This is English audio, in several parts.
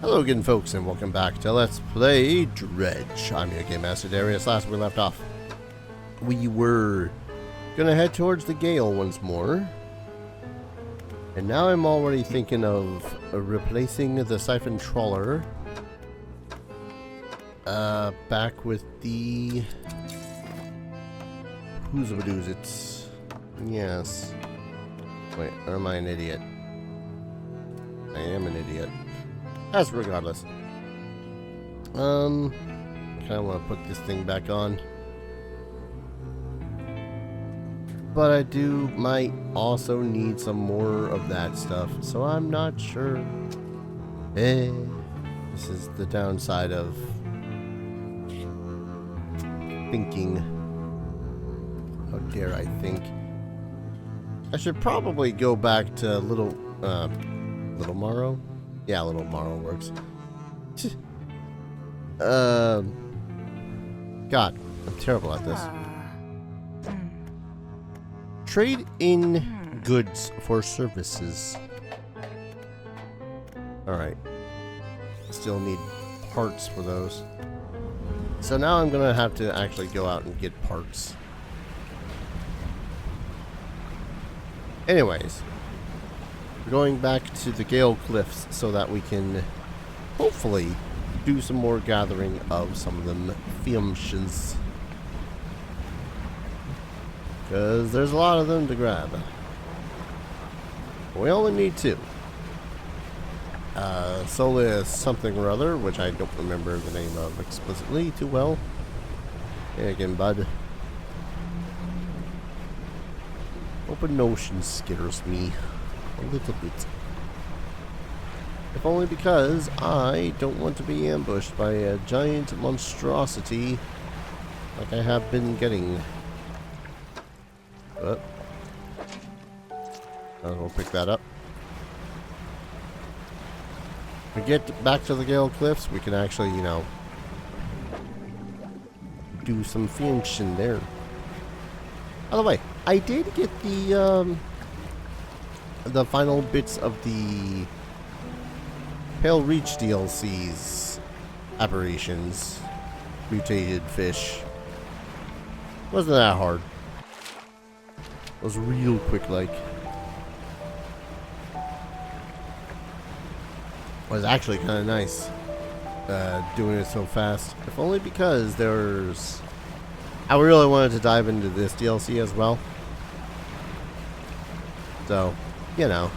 Hello again, folks, and welcome back to Let's Play Dredge. I'm your Game Master Darius. Last we left off, we were gonna head towards the Gale once more. And now I'm already thinking of replacing the Siphon Trawler back with the Who's it's yes. Wait, or am I an idiot? I am an idiot. As regardless. Kinda wanna put this thing back on. But I might also need some more of that stuff, so I'm not sure. This is the downside of thinking. How dare I think? I should probably go back to Little Morrow? Yeah, Little Morrow works. God, I'm terrible at this. Trade in goods for services. Alright. Still need parts for those. So now I'm gonna have to actually go out and get parts. Anyways. We're going back to the Gale Cliffs so that we can hopefully do some more gathering of some of them fiumshins. Because there's a lot of them to grab. We only need 2. Solis something or other, which I don't remember the name of explicitly too well. Hey again, bud. Open ocean scares me a little bit. If only because I don't want to be ambushed by a giant monstrosity like I have been getting. We'll pick that up. If we get back to the Gale Cliffs, we can actually, you know, do some function there. By the way, I did get the final bits of the Pale Reach DLC's aberrations, mutated fish. Wasn't that hard. It was real quick, like. It was actually kind of nice doing it so fast. If only because there's... I really wanted to dive into this DLC as well. So, you know.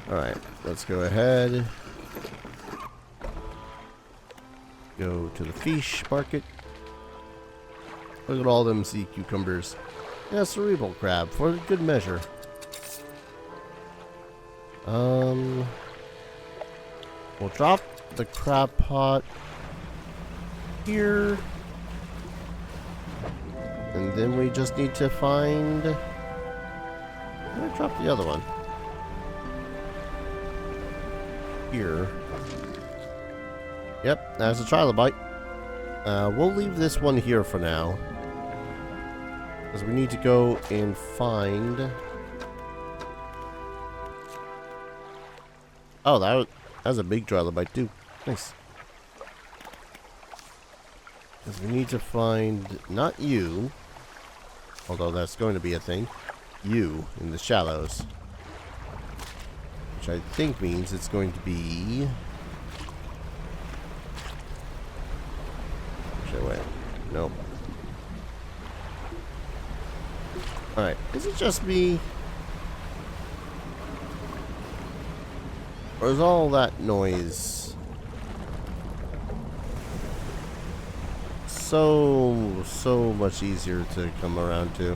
Alright, let's go ahead. Go to the fish market. Look at all them sea cucumbers. And a cerebral crab for good measure. We'll drop the crab pot here. And then we just need to find... I'm gonna drop the other one. Here. Yep, that's a trilobite. We'll leave this one here for now. Because we need to go and find... Oh, that was a big trilobite too. Nice. Because we need to find, not you, although that's going to be a thing, you in the shallows. Which I think means it's going to be... Which way? Nope. Alright, is it just me? Or is all that noise so much easier to come around to?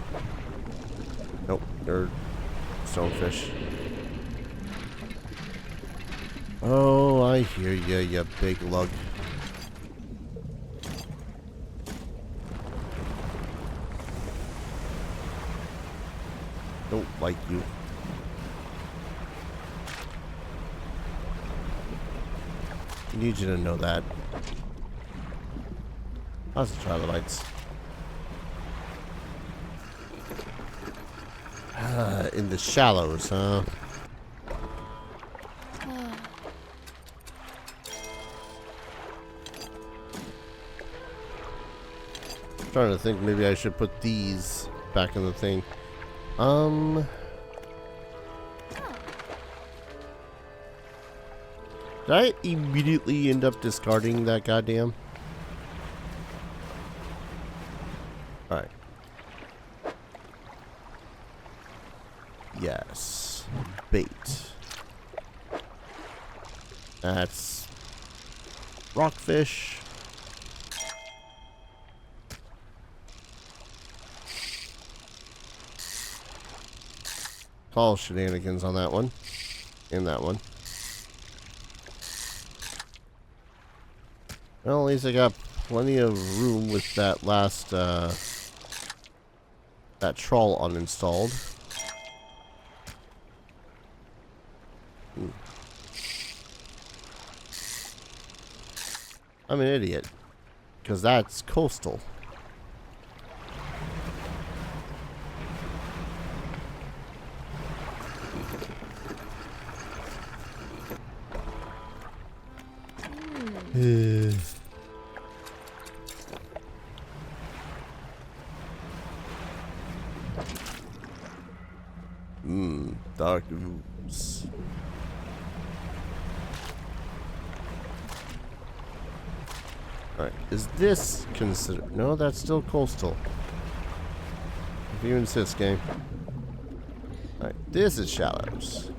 Nope, they're stonefish. Oh, I hear ya, you big lug. Don't like you. I need you to know that. Lots of trilobites. In the shallows, huh? Trying to think, maybe I should put these back in the thing. Did I immediately end up discarding that goddamn? Alright. Yes. Bait. That's rockfish. Call shenanigans on that one. And that one. Well, at least I got plenty of room with that last, that trawl uninstalled. I'm an idiot. Because that's coastal. Dark ooze. Alright, is this considered? No, that's still coastal. If you insist, game. Alright, this is shallows.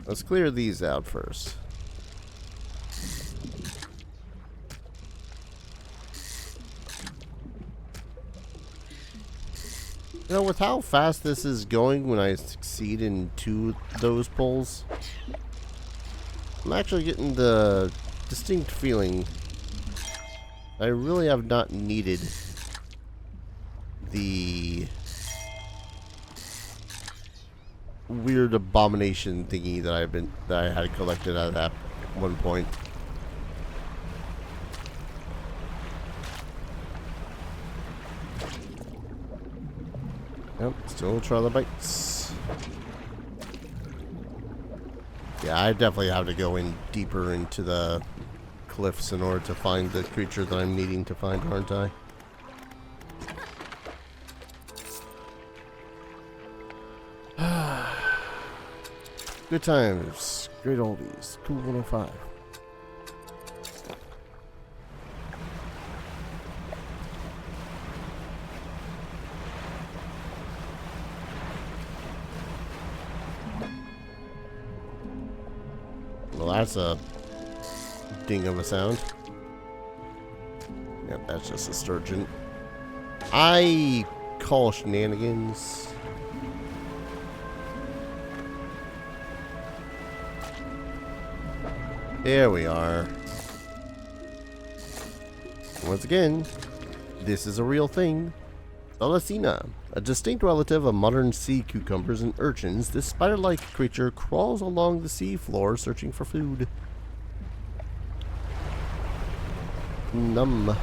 Let's clear these out first. You know, with how fast this is going when I succeed in 2 of those pulls, I'm actually getting the distinct feeling I really have not needed the weird abomination thingy that I had collected at that one point. Yep, still trilobites. Yeah, I definitely have to go in deeper into the cliffs in order to find the creature that I'm needing to find, aren't I? Good times, great oldies, cool 105. Well, that's a ding of a sound. Yep, that's just a sturgeon. I call shenanigans. There we are. Once again, this is a real thing. Thalasina, a distinct relative of modern sea cucumbers and urchins, this spider-like creature crawls along the sea floor searching for food. Numb.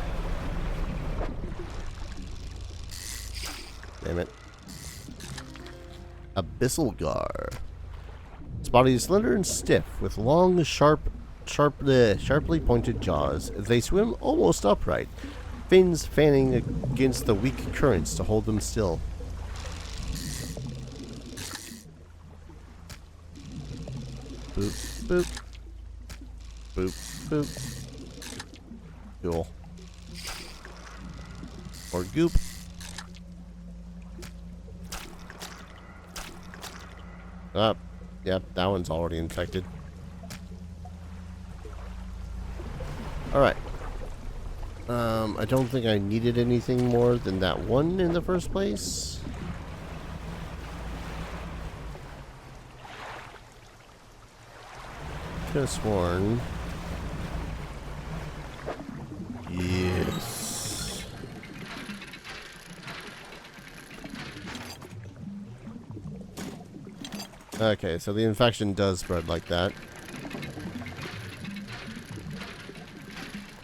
Damn it. Abyssal gar. Its body is slender and stiff, with long, sharply pointed jaws. They swim almost upright, fins fanning against the weak currents to hold them still. Boop, boop. Boop, boop. Cool. Or goop. Ah, yep, that one's already infected. Alright. I don't think I needed anything more than that one in the first place. Could have sworn. Yes. Okay, so the infection does spread like that.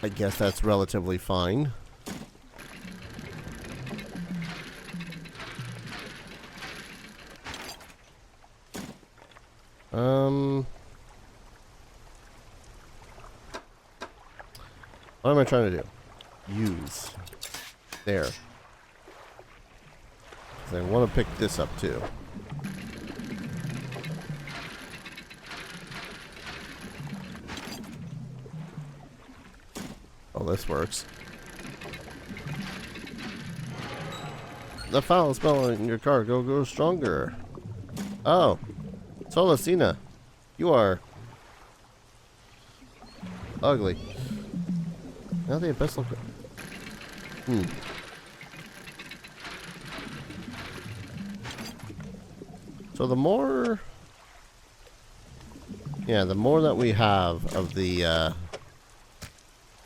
I guess that's relatively fine. What am I trying to do? Use. There. 'Cause I want to pick this up too. Oh, this works. The foul smell in your cargo grows stronger. Oh. Solacina. You are ugly. Now they best look. So the more, yeah, the more that we have of the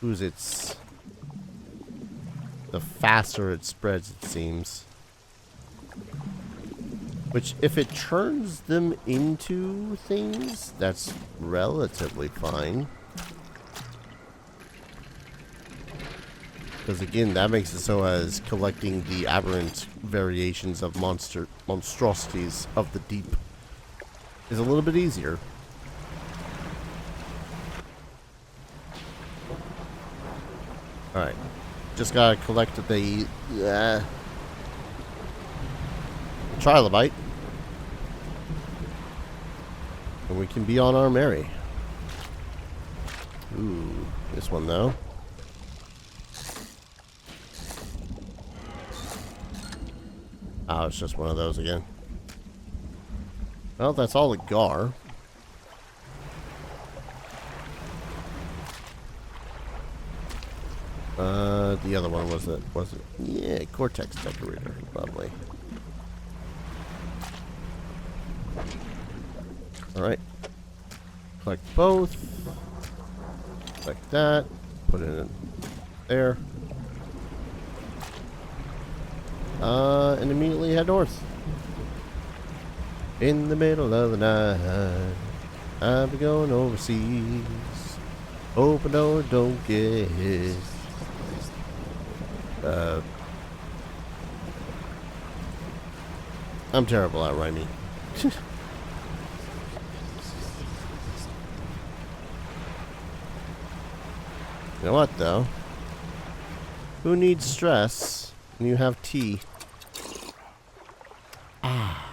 the faster it spreads, it seems. Which, if it turns them into things, that's relatively fine. Because again, that makes it so as collecting the aberrant variations of monstrosities of the deep is a little bit easier. Alright. Just gotta collect the trilobite. And we can be on our merry. Ooh, this one though. Oh, it's just one of those again. Well, that's all the gar. The other one was it? Yeah, Cortex Decorator. Lovely. Alright. Collect both. Collect that. Put it in there. And immediately head north. In the middle of the night, I'll be going overseas. Open door, don't get hit. I'm terrible at rhyming. You know what, though? Who needs stress when you have tea? Ah.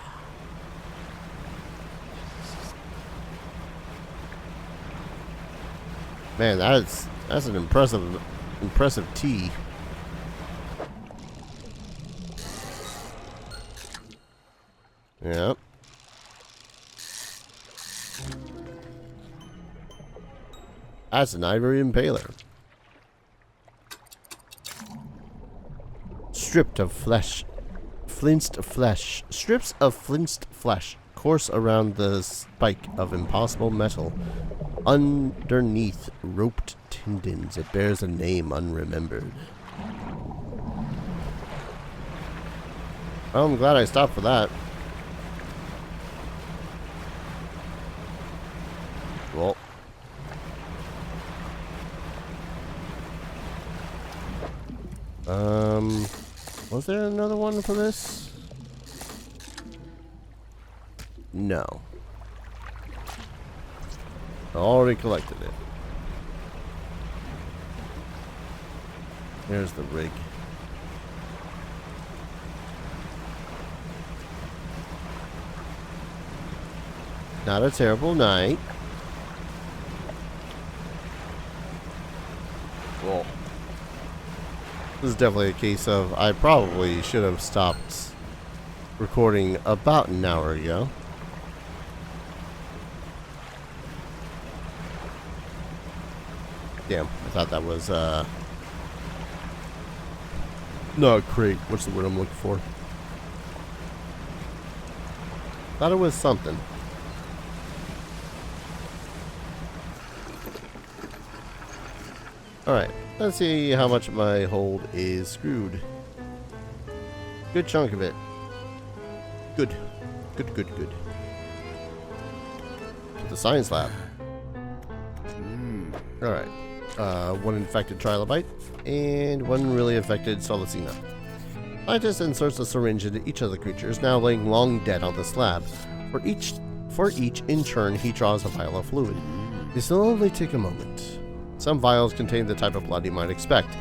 Man, that's an impressive tea. Yep. That's an ivory impaler. Stripped of flesh. Flinched flesh. Strips of flinched flesh course around the spike of impossible metal. Underneath roped tendons, it bears a name unremembered. Well, I'm glad I stopped for that. Well. Was there another one for this? No. I already collected it. There's the rig. Not a terrible night. Well, this is definitely a case of I probably should have stopped recording about an hour ago. Damn, I thought that was not crate. What's the word I'm looking for? Thought it was something. Alright, let's see how much my hold is screwed. Good chunk of it. Good. Good, good, good. The science lab. Alright. One infected trilobite and one really affected Solacina. Scientist inserts a syringe into each of the creatures, now laying long dead on the slab. For each, in turn, he draws a vial of fluid. This will only take a moment. Some vials contain the type of blood you might expect,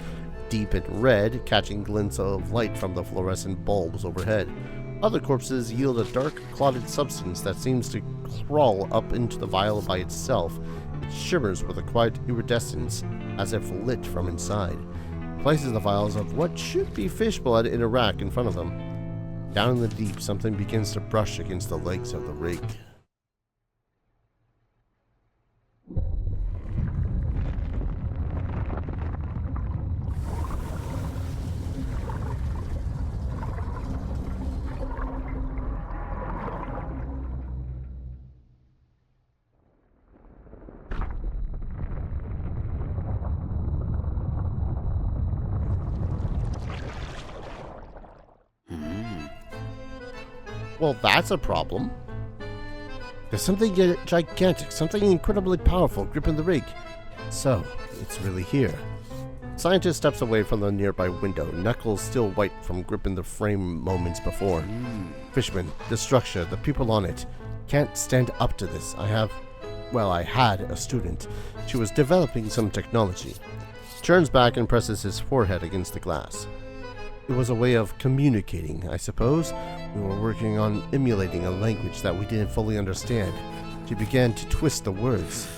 deep and red, catching glints of light from the fluorescent bulbs overhead. Other corpses yield a dark, clotted substance that seems to crawl up into the vial by itself. It shimmers with a quiet iridescence, as if lit from inside. He places the vials of what should be fish blood in a rack in front of him. Down in the deep, something begins to brush against the legs of the rig. Well, that's a problem. There's something gigantic, something incredibly powerful gripping the rig. So, it's really here. Scientist steps away from the nearby window, knuckles still white from gripping the frame moments before. Fishman, the structure, the people on it. Can't stand up to this. I had a student. She was developing some technology. Turns back and presses his forehead against the glass. It was a way of communicating, I suppose. We were working on emulating a language that we didn't fully understand. She began to twist the words.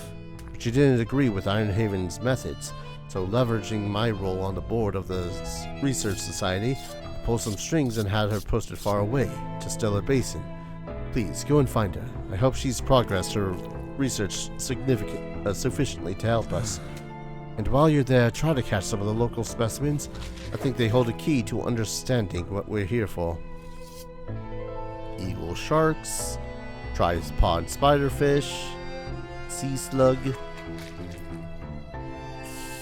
But she didn't agree with Ironhaven's methods, so leveraging my role on the board of the research society, I pulled some strings and had her posted far away, to Stellar Basin. Please, go and find her. I hope she's progressed her research sufficiently to help us. And while you're there, try to catch some of the local specimens. I think they hold a key to understanding what we're here for. Eagle sharks, tripod spiderfish, sea slug,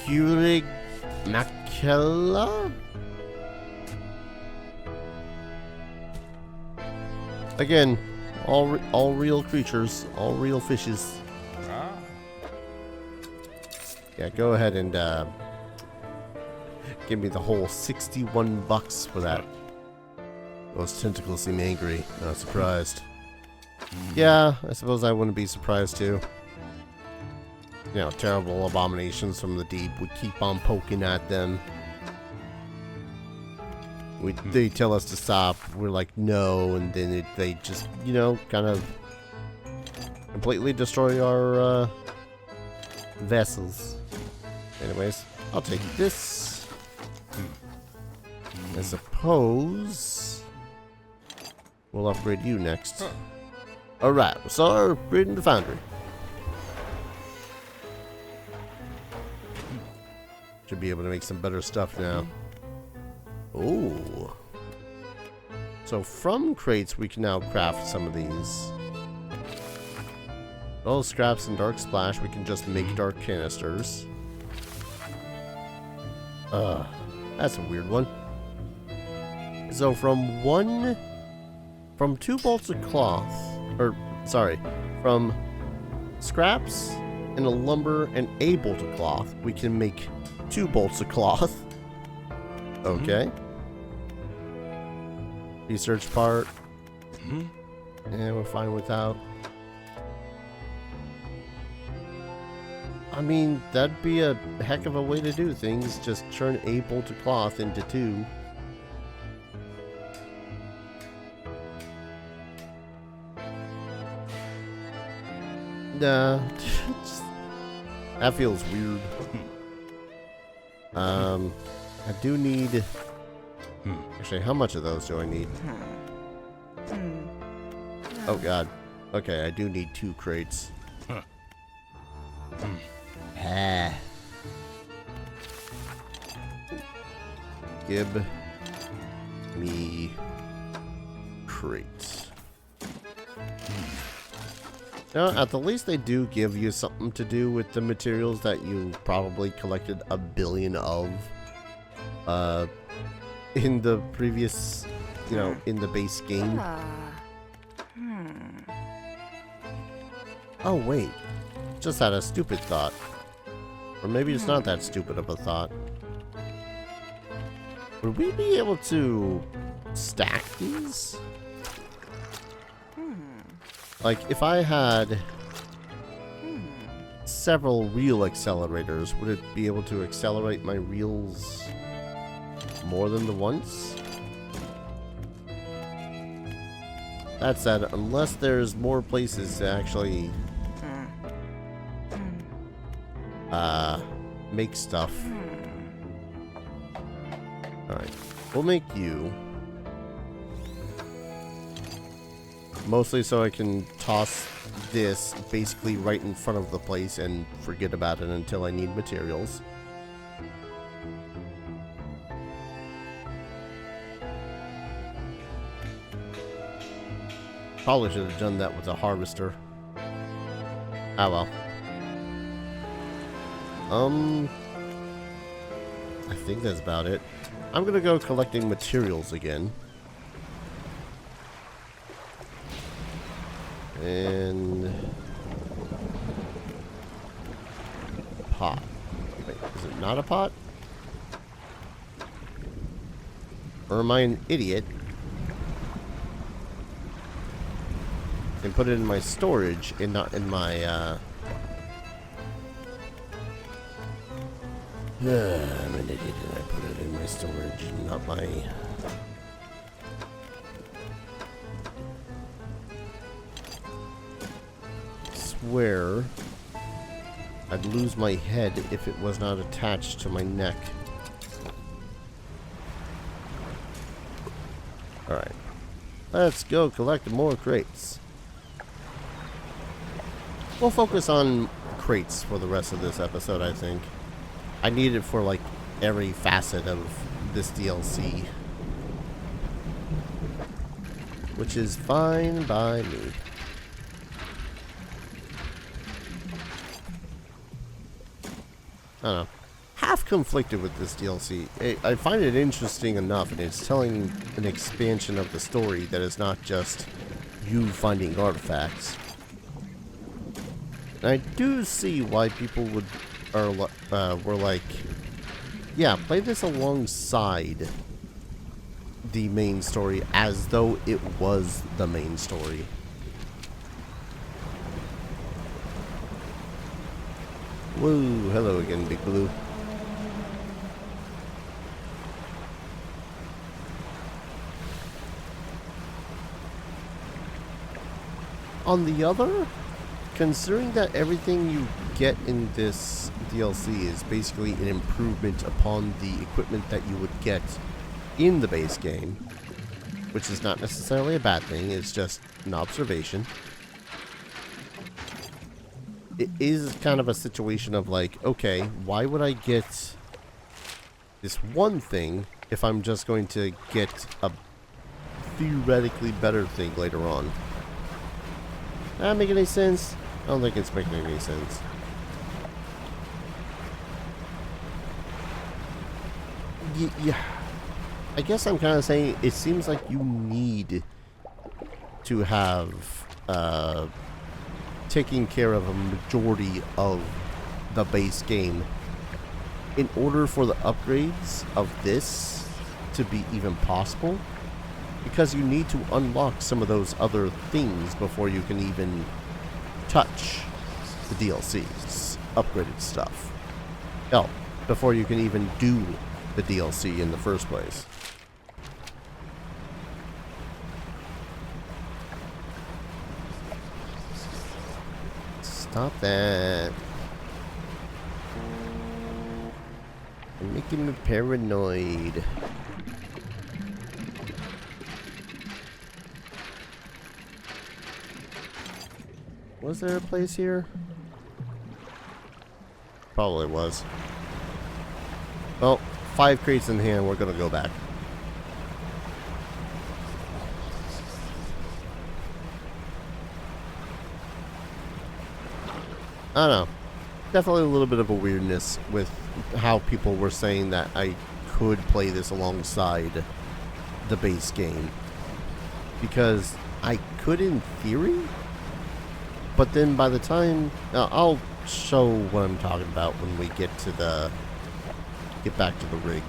Heurig macella? Again, all real creatures, all real fishes. Yeah, go ahead and give me the whole $61 for that. Those tentacles seem angry. Not surprised. Yeah, I suppose I wouldn't be surprised too. You know, terrible abominations from the deep. We keep on poking at them. They tell us to stop. We're like, no, and then they just, you know, kind of completely destroy our vessels. Anyways, I'll take this. I suppose we'll upgrade you next. Alright, we'll start upgrading the foundry. Should be able to make some better stuff now. Ooh. So from crates we can now craft some of these. All scraps and dark splash we can just make dark canisters. That's a weird one. So from 2 bolts of cloth, from scraps and a lumber and a bolt of cloth, we can make 2 bolts of cloth. Okay. Research part. Yeah, we're fine without. I mean, that'd be a heck of a way to do things. Just turn a bolt of cloth into 2. Nah. That feels weird. I do need... Actually, how much of those do I need? Oh god. Okay, I do need 2 crates. Give me crates. Now, at the least they do give you something to do with the materials that you probably collected a billion of in the previous, you know, in the base game. Oh wait, just had a stupid thought. Or maybe it's not that stupid of a thought. Would we be able to stack these? Like, if I had several reel accelerators. Would it be able to accelerate my reels more than the once? That said, unless there's more places to actually make stuff. Alright, we'll make you. Mostly so I can toss this basically right in front of the place and forget about it until I need materials. Probably should have done that with a harvester. Ah well. I think that's about it. I'm gonna go collecting materials again. And pot. Wait, is it not a pot? Or am I an idiot? And put it in my storage and not in my I'm an idiot and I put it in my storage and not my swear I'd lose my head if it was not attached to my neck. Alright. Let's go collect more crates. We'll focus on crates for the rest of this episode, I think. I need it for, like, every facet of this DLC. Which is fine by me. I don't know. Half conflicted with this DLC. I find it interesting enough, and it's telling an expansion of the story that is not just you finding artifacts. And I do see why people were like, yeah, play this alongside the main story as though it was the main story. Whoa, hello again, Big Blue. On the other, considering that everything you get in this DLC is basically an improvement upon the equipment that you would get in the base game, which is not necessarily a bad thing, it's just an observation. It is kind of a situation of like, okay, why would I get this one thing if I'm just going to get a theoretically better thing later on? That make any sense? I don't think it's making any sense. Yeah. I guess I'm kind of saying it seems like you need to have taking care of a majority of the base game in order for the upgrades of this to be even possible, because you need to unlock some of those other things before you can even touch the DLC's upgraded stuff. Hell, before you can even do the DLC in the first place. Stop that. You're making me paranoid. Was there a place here? Probably was. Well, 5 crates in hand, we're gonna go back. I don't know. Definitely a little bit of a weirdness with how people were saying that I could play this alongside the base game. Because I could in theory, but then by the time... I'll show what I'm talking about when we get back to the rig.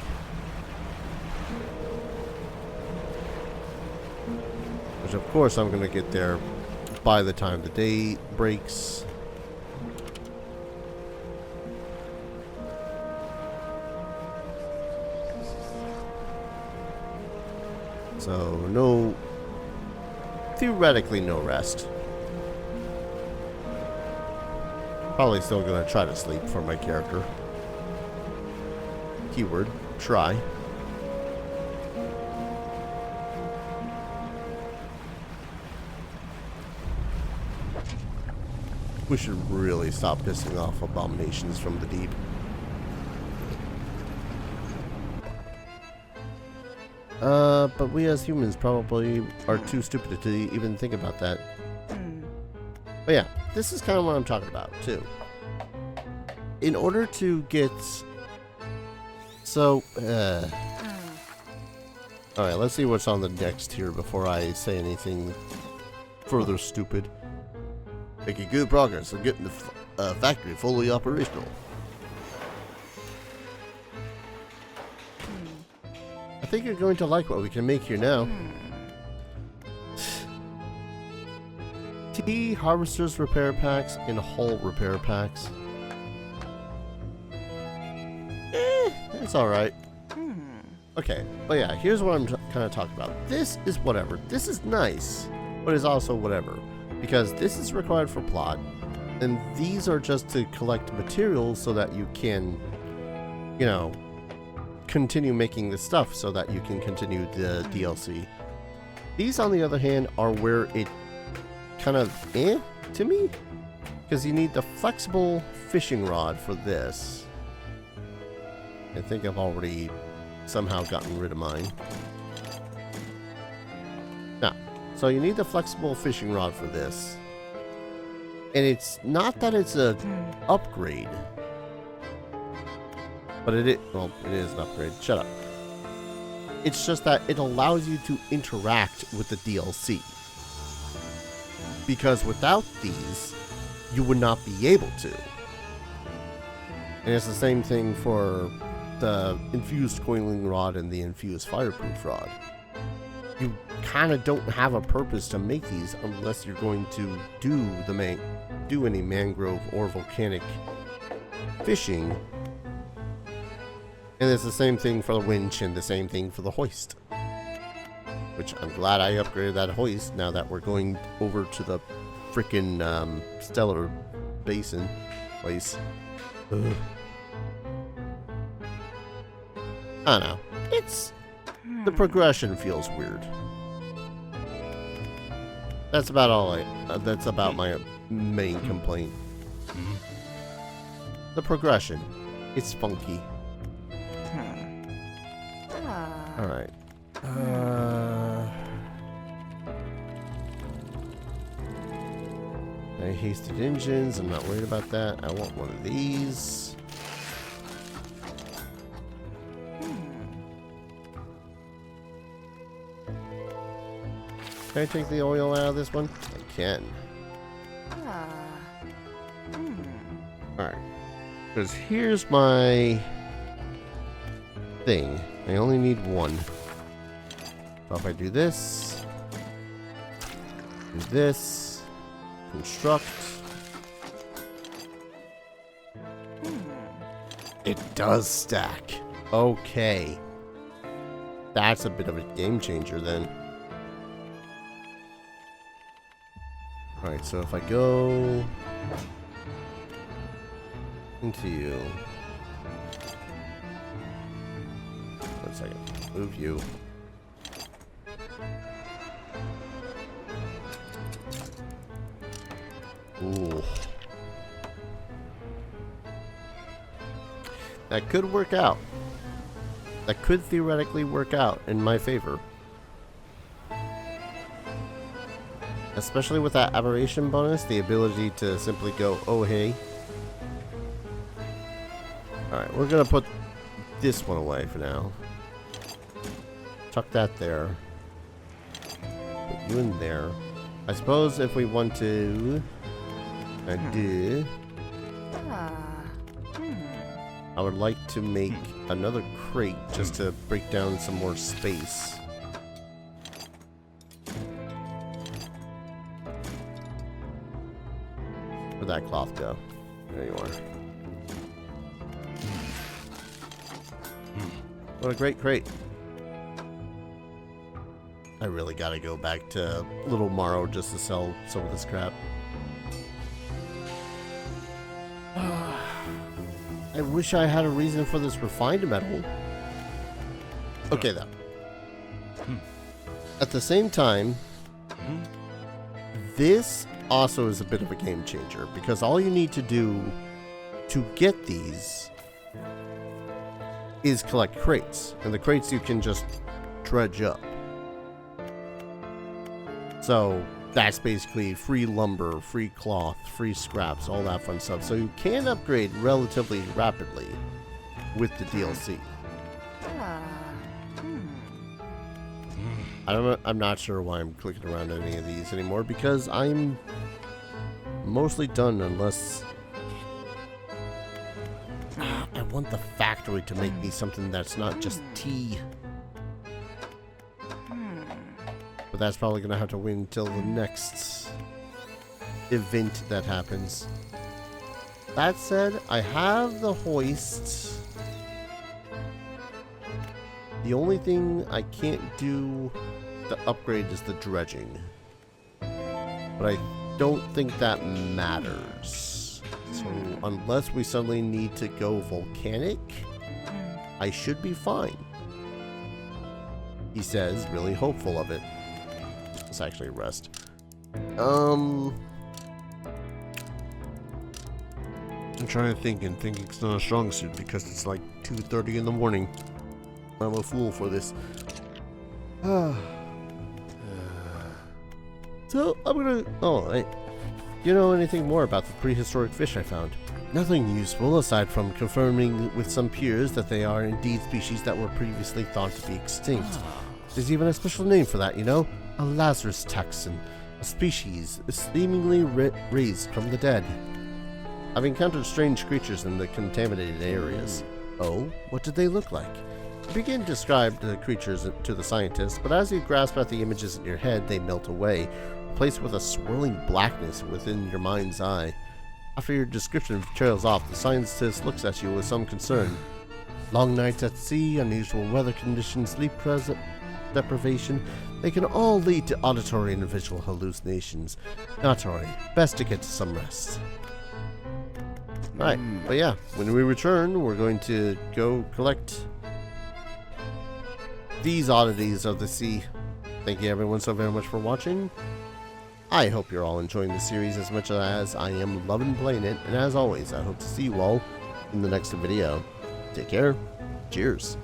Which of course I'm going to get there by the time the day breaks. So, no... Theoretically, no rest. Probably still gonna try to sleep for my character. Keyword, try. We should really stop pissing off abominations from the deep. But we as humans probably are too stupid to even think about that. But yeah, this is kind of what I'm talking about, too. In order to get... So, alright, let's see what's on the next here before I say anything further stupid. Making good progress on getting the factory fully operational. I think you're going to like what we can make here now. Tea, harvesters repair packs, and hull repair packs. It's alright. Okay, but yeah, here's what I'm kind of talking about. This is whatever. This is nice, but it's also whatever. Because this is required for plot, and these are just to collect materials so that you can, you know, continue making this stuff so that you can continue the DLC. These, on the other hand, are where it kind of to me, because you need the flexible fishing rod for this. I think I've already somehow gotten rid of mine. Now, so you need the flexible fishing rod for this. And it's not that it's a upgrade. But it is, well, it is an upgrade. Shut up. It's just that it allows you to interact with the DLC. Because without these, you would not be able to. And it's the same thing for the infused coiling rod and the infused fireproof rod. You kind of don't have a purpose to make these unless you're going to do any mangrove or volcanic fishing. And it's the same thing for the winch and the same thing for the hoist. Which I'm glad I upgraded that hoist now that we're going over to the frickin' Stellar Basin place. Ugh. I don't know. It's... The progression feels weird. That's about all that's about my main complaint. The progression. It's funky. Alright. I hasted engines. I'm not worried about that. I want one of these. Can I take the oil out of this one? I can. Alright. Because here's my thing. I only need one. So if I do this, construct. It does stack. Okay. That's a bit of a game changer then. Alright, so if I go into you. One second. Move you. Ooh. That could work out. That could theoretically work out in my favor. Especially with that aberration bonus, the ability to simply go, oh hey. Alright, we're gonna put this one away for now. Tuck that there. Put you in there. I suppose if we want to... I would like to make another crate just to break down some more space. Where'd that cloth go? There you are. What a great crate. I really gotta go back to Little Morrow just to sell some of this crap. I wish I had a reason for this refined metal. Okay, though. At the same time, this also is a bit of a game changer, because all you need to do to get these is collect crates, and the crates you can just dredge up. So that's basically free lumber, free cloth, free scraps, all that fun stuff. So you can upgrade relatively rapidly with the DLC. I'm not sure why I'm clicking around any of these anymore, because I'm mostly done unless I want the factory to make me something that's not just tea. But that's probably going to have to wait until the next event that happens. That said, I have the hoist. The only thing I can't do the upgrade is the dredging. But I don't think that matters. So unless we suddenly need to go volcanic, I should be fine. He says, really hopeful of it. Let's actually rest. I'm trying to think, and thinking's not a strong suit because it's like 2:30 in the morning. I'm a fool for this. So, I'm gonna... Oh, hey. Do you know anything more about the prehistoric fish I found? Nothing useful aside from confirming with some peers that they are indeed species that were previously thought to be extinct. There's even a special name for that, you know? A Lazarus taxon. A species seemingly raised from the dead. I've encountered strange creatures in the contaminated areas. Oh, what did they look like? I begin to describe the creatures to the scientists, but as you grasp at the images in your head, they melt away, replaced with a swirling blackness within your mind's eye. After your description trails off, the scientist looks at you with some concern. Long nights at sea, unusual weather conditions, sleep deprivation, they can all lead to auditory and visual hallucinations. Not to worry, best to get to some rest. Alright, but yeah, when we return, we're going to go collect these oddities of the sea. Thank you everyone so very much for watching. I hope you're all enjoying the series as much as I am loving playing it, and as always, I hope to see you all in the next video. Take care. Cheers.